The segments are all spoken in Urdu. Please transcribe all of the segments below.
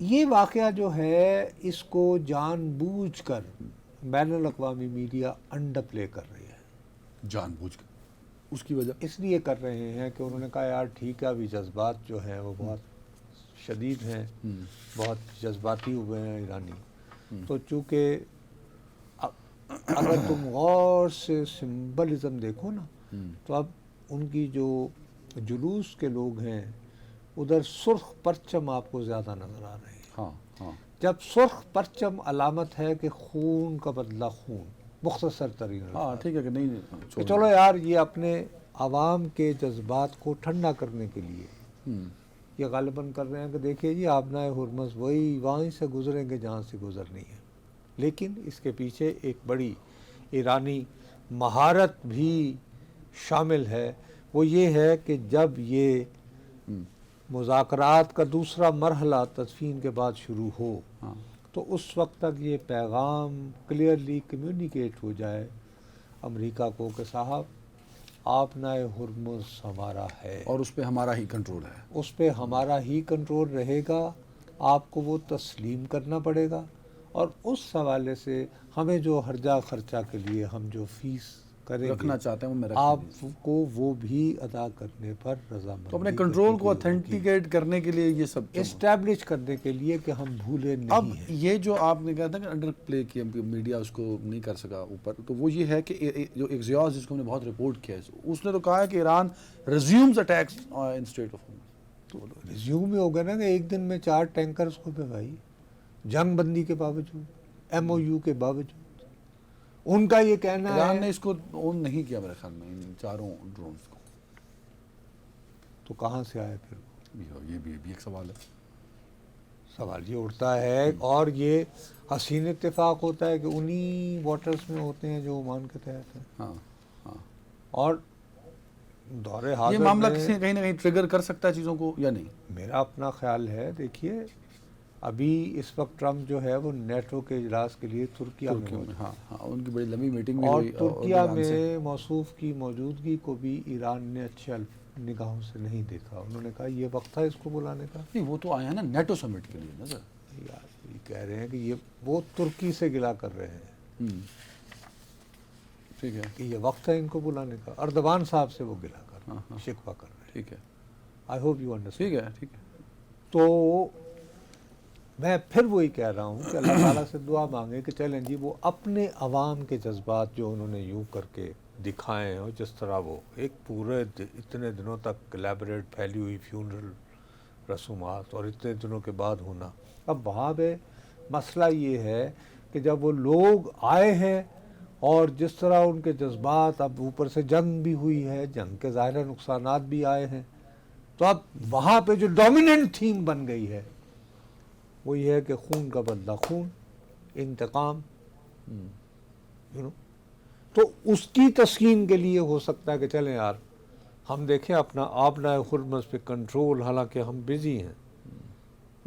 یہ واقعہ جو ہے اس کو جان بوجھ کر بین الاقوامی میڈیا انڈر پلے کر رہی ہے. جان بوجھ کر. اس کی وجہ اس لیے کر رہے ہیں کہ انہوں نے کہا یار ٹھیک ہے ابھی جذبات جو ہیں وہ بہت شدید ہیں, بہت جذباتی ہوئے ہیں ایرانی. تو چونکہ اگر تم غور سے سمبلزم دیکھو نا تو اب ان کی جو جلوس کے لوگ ہیں ادھر سرخ پرچم آپ کو زیادہ نظر آ رہے ہیں. ہاں ہاں جب سرخ پرچم علامت ہے کہ خون کا بدلہ خون, مختصر ترین ہاں ٹھیک ہے کہ نہیں کہ چلو یار یہ اپنے عوام کے جذبات کو ٹھنڈا کرنے کے لیے یہ غالباً کر رہے ہیں کہ دیکھیے جی آبنائے ہرمز وہی وہیں سے گزریں گے جہاں سے گزرنی ہے. لیکن اس کے پیچھے ایک بڑی ایرانی مہارت بھی شامل ہے. وہ یہ ہے کہ جب یہ مذاکرات کا دوسرا مرحلہ تدفین کے بعد شروع ہو تو اس وقت تک یہ پیغام کلیئرلی کمیونیکیٹ ہو جائے امریکہ کو کہ صاحب آبنائے ہرمز ہمارا ہے اور اس پہ ہمارا ہی کنٹرول ہے, اس پہ ہمارا ہی کنٹرول رہے گا, آپ کو وہ تسلیم کرنا پڑے گا, اور اس حوالے سے ہمیں جو ہرجہ خرچہ کے لیے ہم جو فیس کریں رکھنا گے چاہتے ہیں وہ میں آپ رکھنا کو وہ بھی ادا کرنے پر رضامندی تو اپنے کنٹرول کو اتھینٹیکیٹ کرنے کے لیے یہ سب اسٹیبلش کرنے کے لیے کہ ہم بھولے اب نہیں ہیں. یہ جو آپ نے کہا تھا کہ انڈر پلے کیا میڈیا اس کو نہیں کر سکا اوپر, تو وہ یہ ہے کہ جو ایکزیاس جس کو ہم نے بہت رپورٹ کیا ہے اس نے تو کہا ہے کہ Iran resumes attacks in strait of Hormuz. Resume ہی ہو گیا نا کہ ایک دن میں 4 ٹینکرز کو پہ بھائی, جنگ بندی کے باوجود, ایم او یو کے باوجود. ان کا یہ کہنا ایران ہے نے اس کو اون نہیں کیا میرے خیال میں ان 4 ڈرونز کو. تو کہاں سے آئے پھر یہ بھی ایک سوال ہے. سوال یہ اٹھتا ہے, اور یہ حسین اتفاق ہوتا ہے کہ انہی واٹرز میں ہوتے ہیں جو عمان کے تحت ہیں. ہاں ہاں اور دور حاضر یہ معاملہ میں کسی کہیں نہ کہیں ٹریگر کر سکتا ہے چیزوں کو یا نہیں؟ میرا اپنا خیال ہے, دیکھیے ابھی اس وقت ٹرمپ جو ہے وہ نیٹو کے اجلاس کے لیے ترکیہ میں موجود ہے, ہاں ہاں ان کی بڑی لمبی میٹنگ بھی اور ہوئی ترکیہ ایران سے. میں موصوف کی موجودگی کو بھی ایران نے اچھے نگاہوں سے نہیں دیکھا. انہوں نے کہا یہ وقت تھا اس کو بلانے کا. نہیں وہ تو آیا ہے نا نیٹو سمٹ کے لیے نا سر. یار یہ کہہ رہے ہیں کہ یہ وہ ترکی سے گلا کر رہے ہیں ٹھیک ہے کہ یہ وقت ہے ان کو بلانے کا. اردوان صاحب سے وہ گلا کر رہے ہیں, شکوہ کر رہے ہیں. ٹھیک ہے آئی ہوپ یو انڈرسٹینڈ. ٹھیک ہے ٹھیک ہے. تو میں پھر وہی کہہ رہا ہوں کہ اللہ تعالیٰ سے دعا مانگے کہ چلیں جی وہ اپنے عوام کے جذبات جو انہوں نے یوں کر کے دکھائیں, اور جس طرح وہ ایک پورے اتنے دنوں تک کلیبریٹ پھیلی ہوئی فیونرل رسومات اور اتنے دنوں کے بعد ہونا. اب وہاں پہ مسئلہ یہ ہے کہ جب وہ لوگ آئے ہیں اور جس طرح ان کے جذبات, اب اوپر سے جنگ بھی ہوئی ہے, جنگ کے ظاہر نقصانات بھی آئے ہیں, تو اب وہاں پہ جو ڈومیننٹ تھیم بن گئی ہے وہ یہ ہے کہ خون کا بدلہ خون, انتقام. تو اس کی تسکین کے لیے ہو سکتا ہے کہ چلیں یار ہم دیکھیں اپنا آبنائے ہرمز پہ کنٹرول, حالانکہ ہم بزی ہیں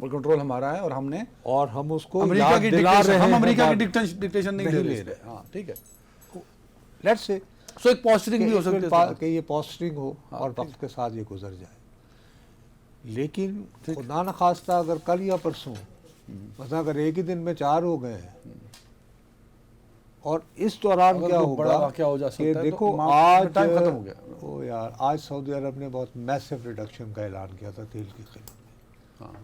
اور کنٹرول ہمارا ہے, اور ہم نے اور ہم اس کو امریکہ یاد کی دلا رہے ہیں, ہم امریکہ کی ڈکٹیشن نہیں نہیں لے لے رہے. ہاں ٹھیک ہے. لیٹس سے سو ایک پوسچرنگ بھی ہو سکتی ہے کہ یہ پوسچرنگ ہو اور وقت کے ساتھ یہ گزر جائے. لیکن خدا نخواستہ اگر کل یا پرسوں مثلا اگر ایک ہی دن میں 4 ہو گئے ہیں, اور اس دوران کیا ہوگا کہ دیکھو آج ٹائم ختم ہو گیا. او یار آج سعودی عرب نے بہت میسو ریڈکشن کا اعلان کیا تھا تیل کی قیمت میں.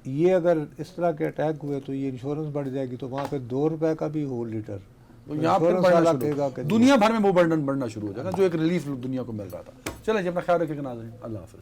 یہ اگر اس طرح کے اٹیک ہوئے تو یہ انشورنس بڑھ جائے گی, تو وہاں پہ 2 روپے کا بھی ہو لیٹر یہاں پہ دنیا بھر میں وہ برڈن بڑھنا شروع ہو جائے گا جو ایک ریلیف دنیا کو مل رہا تھا. چلیں جی اپنا خیال رکھیے گا ناظرین. اللہ حافظ.